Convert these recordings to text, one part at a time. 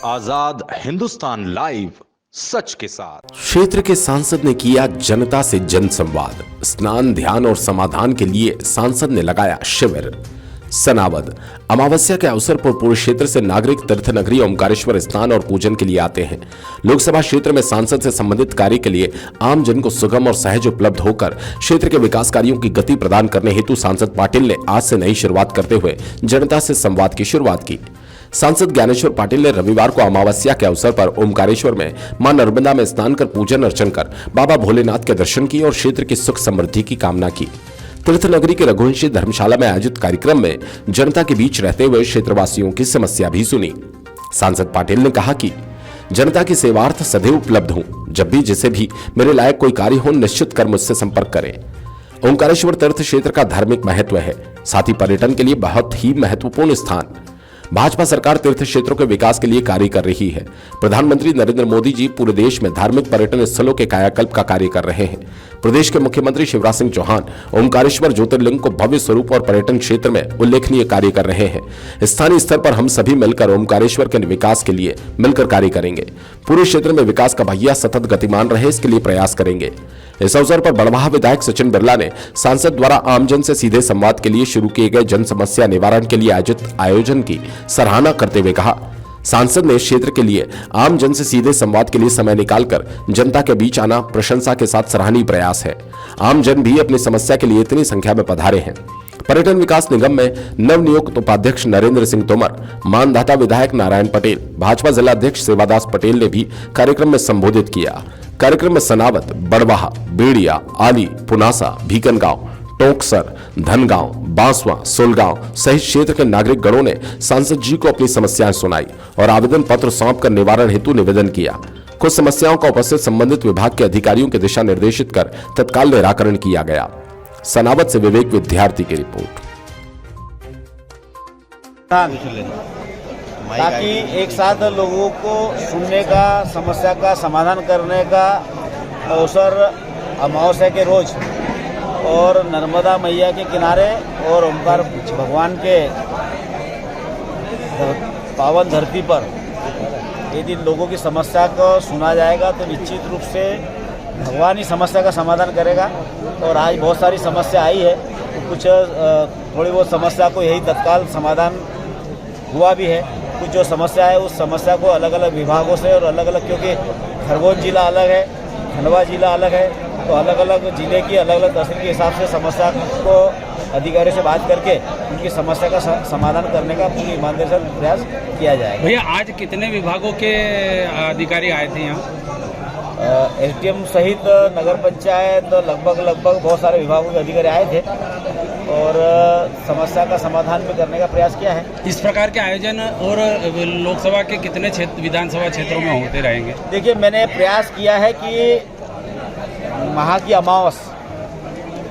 आजाद Hindustan live, सच के साथ। क्षेत्र के सांसद ने किया जनता से जनसंवाद। स्नान, ध्यान और समाधान के लिए सांसद ने लगाया शिविर। सनावद अमावस्या के अवसर पर पूरे क्षेत्र से नागरिक तीर्थ नगरी ओमकारेश्वर स्नान और पूजन के लिए आते हैं। लोकसभा क्षेत्र में सांसद से संबंधित कार्य के लिए आम जन को सुगम और सहज उपलब्ध होकर क्षेत्र के विकास कार्यों की गति प्रदान करने हेतु सांसद पाटिल ने आज से नई शुरुआत करते हुए जनता से संवाद की शुरुआत की। सांसद ज्ञानेश्वर पाटिल ने रविवार को अमावस्या के अवसर पर ओमकारेश्वर में मां नर्मदा में स्नान कर पूजन अर्चन कर बाबा भोलेनाथ के दर्शन किए और क्षेत्र की सुख समृद्धि की कामना की। तीर्थ नगरी के रघुवंशी धर्मशाला में आयोजित कार्यक्रम में जनता के बीच रहते हुए क्षेत्रवासियों की समस्या भी सुनी। सांसद पाटिल ने कहा कि जनता की सेवार्थ सदैव उपलब्ध हूं। जब भी जिसे भी मेरे लायक कोई कार्य हो निश्चित कर मुझसे संपर्क करें। ओमकारेश्वर तीर्थ क्षेत्र का धार्मिक महत्व है, साथ ही पर्यटन के लिए बहुत ही महत्वपूर्ण स्थान। भाजपा सरकार तीर्थ क्षेत्रों के विकास के लिए कार्य कर रही है। प्रधानमंत्री नरेंद्र मोदी जी पूरे देश में धार्मिक पर्यटन स्थलों के कायाकल्प का कार्य कर रहे हैं। प्रदेश के मुख्यमंत्री शिवराज सिंह चौहान ओमकारेश्वर ज्योतिर्लिंग को भव्य स्वरूप और पर्यटन क्षेत्र में उल्लेखनीय कार्य कर रहे हैं। स्थानीय स्तर पर हम सभी मिलकर ओमकारेश्वर के विकास के लिए मिलकर कार्य करेंगे। पूरे क्षेत्र में विकास का पहिया सतत गतिमान रहे, इसके लिए प्रयास करेंगे। इस अवसर पर बड़वाह विधायक सचिन बिरला ने सांसद द्वारा आमजन से सीधे संवाद के लिए शुरू किए गए जन समस्या निवारण के लिए आयोजित आयोजन की सराहना करते हुए कहा, सांसद ने क्षेत्र के लिए आम जन से सीधे संवाद के लिए समय निकालकर जनता के बीच आना प्रशंसा के साथ सराहनीय प्रयास है। आम जन भी अपनी समस्या के लिए इतनी संख्या में पधारे हैं। पर्यटन विकास निगम में नवनियुक्त उपाध्यक्ष नरेंद्र सिंह तोमर, मानधाता विधायक नारायण पटेल, भाजपा जिला अध्यक्ष सेवादास पटेल ने भी कार्यक्रम में संबोधित किया। कार्यक्रम में सनावद, बड़वाह, बेड़िया, आली, पुनासा, भीकनगांव, टोंकसर, धनगांव, बांसवा, सोलगांव सहित क्षेत्र के नागरिक गणों ने सांसद जी को अपनी समस्याएं सुनाई और आवेदन पत्र सौंपकर निवारण हेतु निवेदन किया। कुछ समस्याओं का उपस्थित संबंधित विभाग के अधिकारियों के दिशा निर्देशित कर तत्काल निराकरण किया गया। सनावद से विवेक विद्यार्थी की रिपोर्ट। ताकि एक साथ लोगों को सुनने का, समस्या का समाधान करने का अवसर अमावस्या के रोज और नर्मदा मैया के किनारे और ओमकार भगवान के पावन धरती पर यदि लोगों की समस्या को सुना जाएगा तो निश्चित रूप से भगवान ही समस्या का समाधान करेगा। और आज बहुत सारी समस्या आई है, तो कुछ थोड़ी बहुत समस्या को यही तत्काल समाधान हुआ भी है। कुछ जो समस्या है उस समस्या को अलग अलग विभागों से और अलग अलग, क्योंकि खरगोन जिला अलग है, खंडवा जिला अलग है, तो अलग अलग जिले की अलग अलग तहसील के हिसाब से समस्या को अधिकारियों से बात करके उनकी समस्या का समाधान करने का पूरी ईमानदारी से प्रयास किया जाएगा। भैया, आज कितने विभागों के अधिकारी आए थे यहाँ? एसडीएम सहित नगर पंचायत लगभग बहुत सारे विभागों के अधिकारी आए थे और समस्या का समाधान भी करने का प्रयास किया है। इस प्रकार के आयोजन और लोकसभा के कितने विधानसभा क्षेत्रों में होते रहेंगे? देखिए, मैंने प्रयास किया है कि माह की अमावस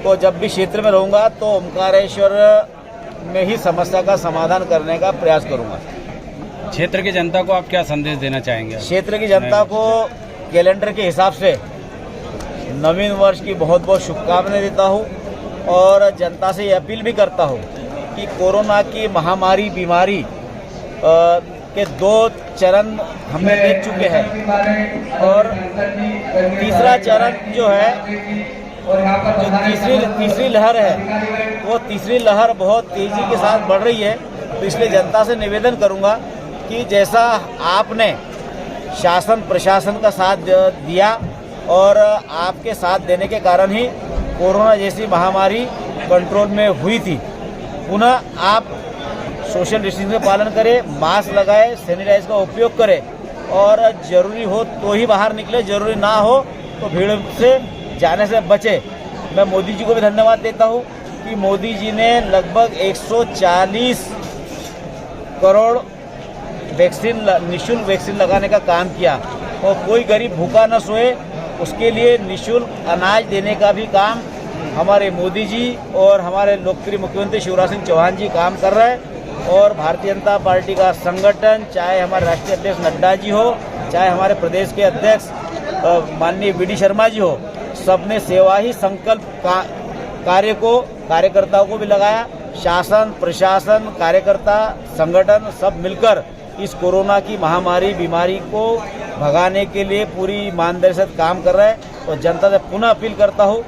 को जब भी क्षेत्र में रहूँगा तो ओमकारेश्वर में ही समस्या का समाधान करने का प्रयास करूँगा। क्षेत्र की जनता को आप क्या संदेश देना चाहेंगे? क्षेत्र की जनता को कैलेंडर के हिसाब से नवीन वर्ष की बहुत बहुत शुभकामनाएं देता हूँ और जनता से ये अपील भी करता हूँ कि कोरोना की महामारी बीमारी के 2 चरण हमने देख चुके हैं और तीसरा चरण जो है, जो तीसरी लहर है, वो तीसरी लहर बहुत तेजी के साथ बढ़ रही है। तो इसलिए जनता से निवेदन करूँगा कि जैसा आपने शासन प्रशासन का साथ दिया और आपके साथ देने के कारण ही कोरोना जैसी महामारी कंट्रोल में हुई थी, पुनः आप सोशल डिस्टेंसिंग का पालन करें, मास्क लगाएं, सैनिटाइज का उपयोग करें और जरूरी हो तो ही बाहर निकले, जरूरी ना हो तो भीड़ से जाने से बचे। मैं मोदी जी को भी धन्यवाद देता हूँ कि मोदी जी ने लगभग 140 करोड़ वैक्सीन, निःशुल्क वैक्सीन लगाने का काम किया और कोई गरीब भूखा न सोए, उसके लिए निःशुल्क अनाज देने का भी काम हमारे मोदी जी और हमारे लोकप्रिय मुख्यमंत्री शिवराज सिंह चौहान जी काम कर रहे हैं। और भारतीय जनता पार्टी का संगठन, चाहे हमारे राष्ट्रीय अध्यक्ष नड्डा जी हो, चाहे हमारे प्रदेश के अध्यक्ष माननीय वी.डी. शर्मा जी हो, सबने सेवा ही संकल्प कार्य को कार्यकर्ताओं को भी लगाया। शासन प्रशासन कार्यकर्ता संगठन सब मिलकर इस कोरोना की महामारी बीमारी को भगाने के लिए पूरी ईमानदारी से काम कर रहा है। और जनता से पुनः अपील करता हूँ